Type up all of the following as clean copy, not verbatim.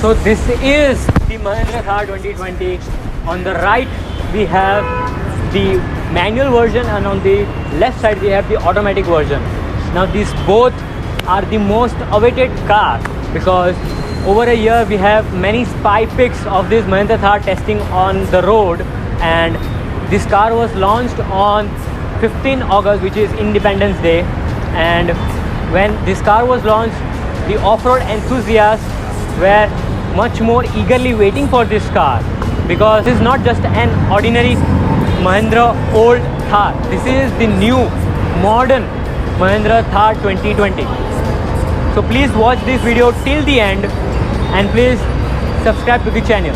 So this is the Mahindra Thar 2020. On the right we have the manual version and on the left side we have the automatic version. Now these both are the most awaited car because over a year we have many spy pics of this Mahindra Thar testing on the road, and this car was launched on 15 August, which is Independence Day. And when this car was launched, the off-road enthusiasts were much more eagerly waiting for this car because this is not just an ordinary Mahindra old Thar. This is the new modern Mahindra Thar 2020. So please watch this video till the end and please subscribe to the channel.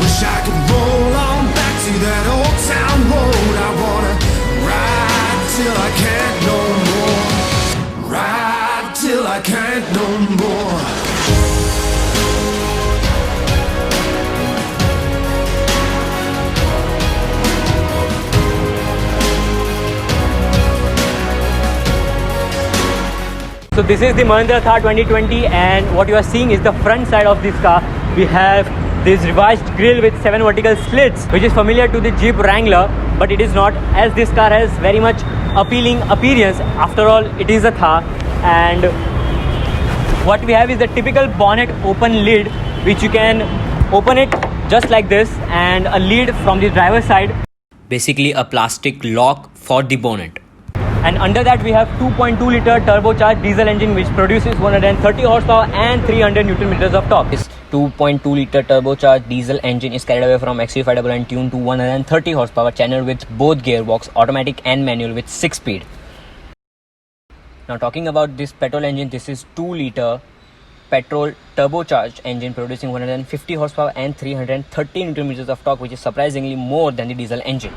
Wish I could roll on back to that old town road. I wanna ride till I can't no more. Ride till I can't no more. So this is the Mahindra Thar 2020, and what you are seeing is the front side of this car. We have this revised grille with 7 vertical slits, which is familiar to the Jeep Wrangler, but it is not, as this car has very much appealing appearance. After all, it is a Thar. And what we have is the typical bonnet open lid, which you can open it just like this, and a lid from the driver's side. Basically a plastic lock for the bonnet. And under that we have 2.2 liter turbocharged diesel engine which produces 130 horsepower and 300 Newton meters of torque. This 2.2 liter turbocharged diesel engine is carried away from XV5 and tuned to 130 horsepower, channeled with both gearbox, automatic and manual with 6 speed. Now talking about this petrol engine, this is 2 liter petrol turbocharged engine producing 150 horsepower and 330 Newton meters of torque, which is surprisingly more than the diesel engine,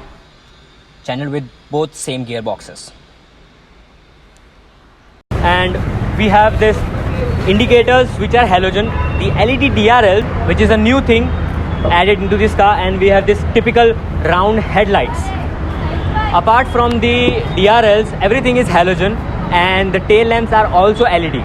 channeled with both same gearboxes. And we have this indicators which are halogen, the LED DRL, which is a new thing added into this car, and we have this typical round headlights. Apart from the DRLs, everything is halogen, and the tail lamps are also LED.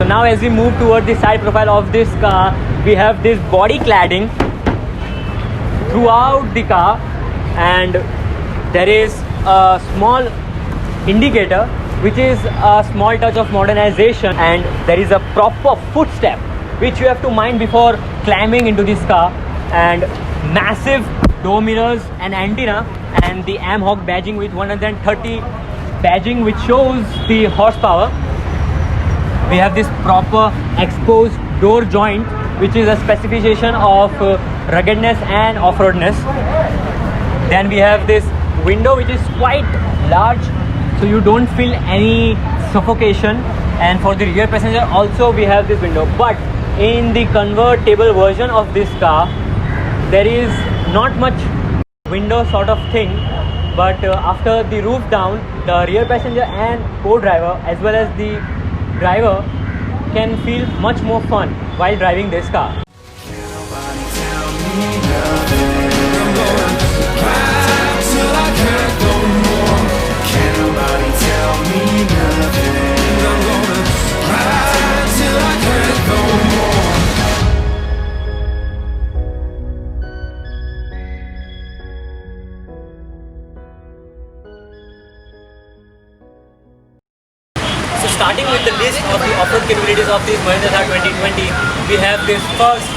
So now as we move toward the side profile of this car, we have this body cladding throughout the car, and there is a small indicator which is a small touch of modernization, and there is a proper footstep which you have to mind before climbing into this car, and massive door mirrors and antenna, and the AMHOG badging with 130 badging which shows the horsepower. We have this proper exposed door joint which is a specification of ruggedness and off-roadness. Then we have this window which is quite large, so you don't feel any suffocation, and for the rear passenger also we have this window. But in the convertible version of this car there is not much window sort of thing, but after the roof down, the rear passenger and co-driver as well as the driver can feel much more fun while driving this car. starting with the list of the off-road capabilities of this Mahindra Thar 2020, we have this first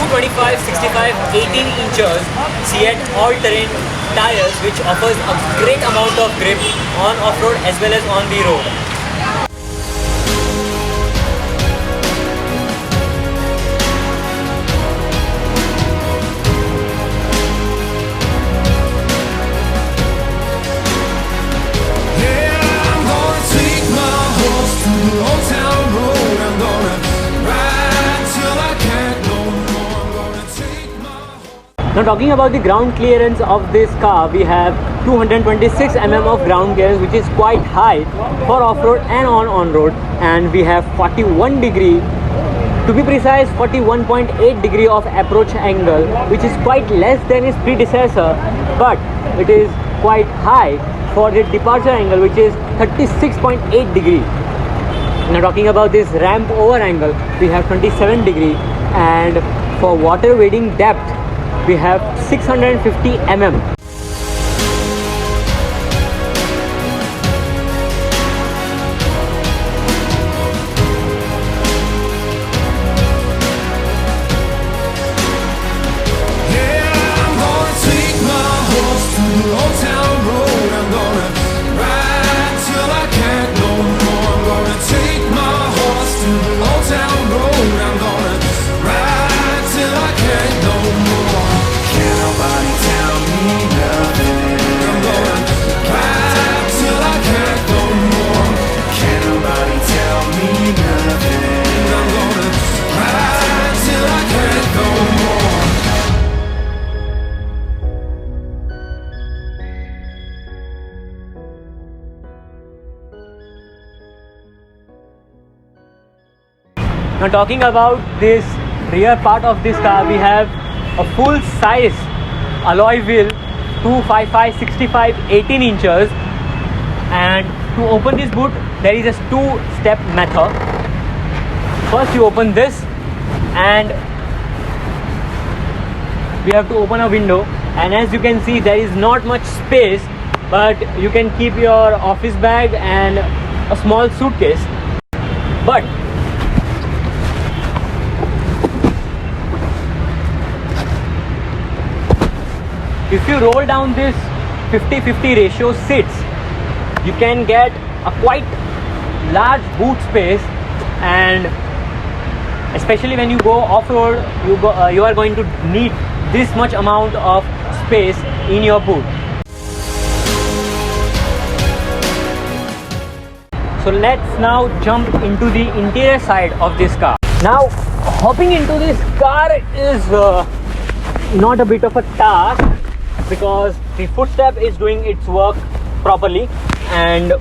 225, 65, 18 inches Seat all-terrain tires, which offers a great amount of grip on off-road as well as on the road. Yeah, I'm gonna take my horse to the old town road. I'm gonna ride till I can't no more. I'm gonna take my horse. Now talking about the ground clearance of this car, we have 226 mm of ground clearance, which is quite high for off-road and on-road, and we have 41 degree, to be precise 41.8 degree of approach angle, which is quite less than its predecessor, but it is quite high for the departure angle, which is 36.8 degree. Now talking about this ramp over angle, we have 27 degree, and for water wading depth we have 650 mm. Yeah, I'm gonna take my horse to the old town road. I'm gonna ride till I can't no more. I'm gonna take my horse to the old town road. I'm gonna ride till I can't no more. Can't nobody tell me nothing. I'm gonna ride till I can't no more. Can't nobody tell me nothing. I'm gonna ride till I can't no more. Now talking about this rear part of this car, we have a full size alloy wheel 255, 65, 18 inches, and to open this boot there is a two-step method. First you open this, and we have to open a window, and as you can see there is not much space, but you can keep your office bag and a small suitcase. But if you roll down this 50-50 ratio seats, you can get a quite large boot space, and especially when you go off-road, you are going to need this much amount of space in your boot. So let's now jump into the interior side of this car. Now hopping into this car is not a bit of a task, because the footstep is doing its work properly, and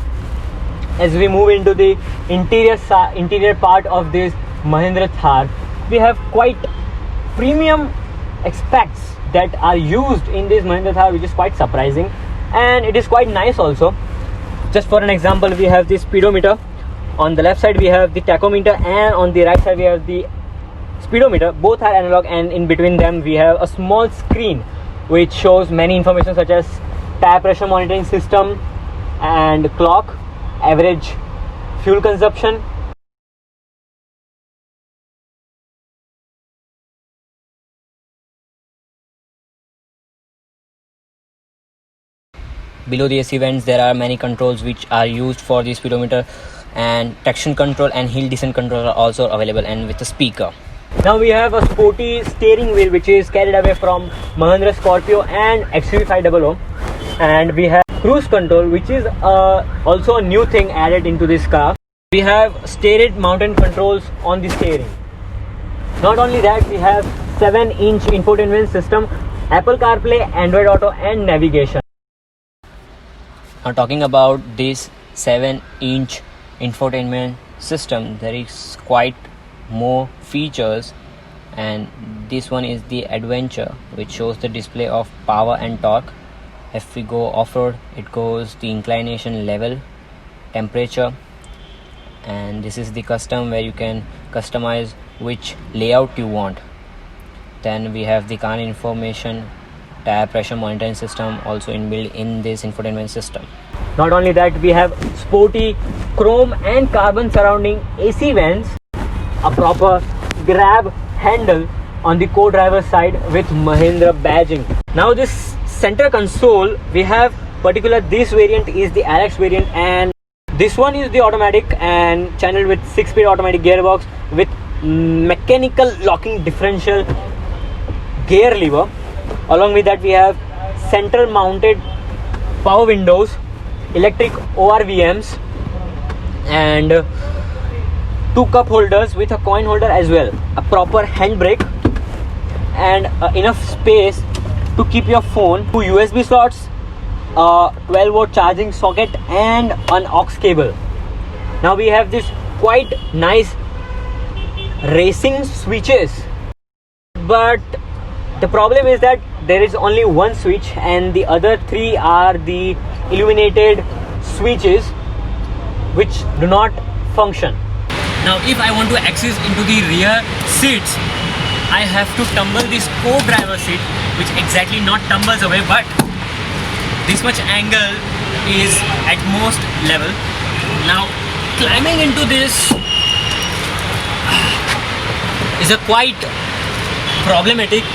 as we move into the interior part of this Mahindra Thar, we have quite premium aspects that are used in this Mahindra Thar, which is quite surprising, and it is quite nice also. Just for an example, we have the speedometer. On the left side we have the tachometer, and on the right side we have the speedometer. Both are analog, and in between them we have a small screen which shows many information such as tire pressure monitoring system and clock, average fuel consumption. Below the AC vents, there are many controls which are used for the speedometer, and traction control and hill descent control are also available, and with a speaker. Now we have a sporty steering wheel which is carried away from Mahindra Scorpio and XUV500, and we have cruise control, which is also a new thing added into this car. We have steered mountain controls on the steering. Not only that, we have 7-inch infotainment system, Apple CarPlay, Android Auto, and navigation. Now talking about this 7-inch infotainment system, there is quite more features, and this one is the adventure, which shows the display of power and torque. If we go off-road, it goes the inclination level, temperature, and this is the custom, where you can customize which layout you want. Then we have the car information, tire pressure monitoring system also inbuilt in this infotainment system. Not only that, we have sporty chrome and carbon surrounding AC vents, a proper grab handle on the co-driver side with Mahindra badging. Now this center console, we have particular, this variant is the RX variant and this one is the automatic and channeled with 6-speed automatic gearbox with mechanical locking differential gear lever. Along with that, we have center mounted power windows, electric ORVMs and 2 cup holders with a coin holder as well, a proper handbrake and enough space to keep your phone, 2 USB slots, a 12-volt charging socket and an aux cable. Now we have this quite nice racing switches, but the problem is that there is only one switch and the other 3 are the illuminated switches which do not function. Now if I want to access into the rear seats, I have to tumble this co-driver seat, which exactly not tumbles away, but this much angle is at most level. Now climbing into this is a quite problematic.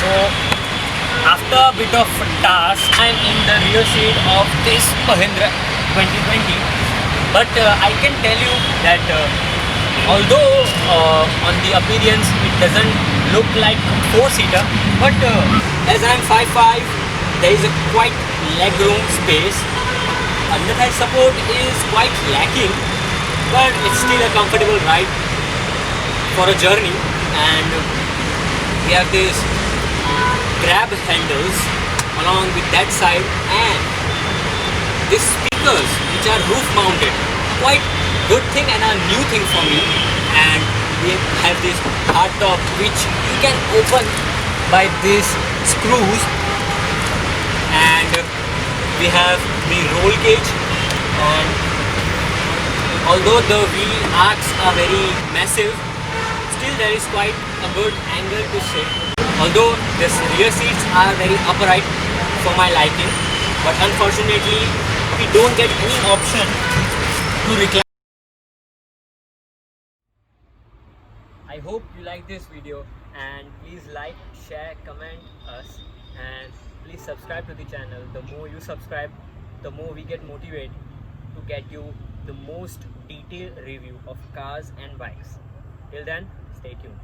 So after a bit of task, I'm in the rear seat of this Mahindra 2020. But I can tell you that although on the appearance it doesn't look like a 4-seater, but as I'm 5'5", there is a quite legroom space. Under thigh support is quite lacking, but it's still a comfortable ride for a journey. And we have these grab handles along with that side and these speakers which are roof mounted, quite good thing and a new thing for me. And we have this hard top which you can open by these screws, and we have the roll cage, and although the wheel arcs are very massive, still there is quite a good angle to sit. Although the rear seats are very upright for my liking, but unfortunately we don't get any option to recline. I hope you like this video, and please like, share, comment us, and please subscribe to the channel. The more you subscribe, the more we get motivated to get you the most detailed review of cars and bikes. Till then, stay tuned.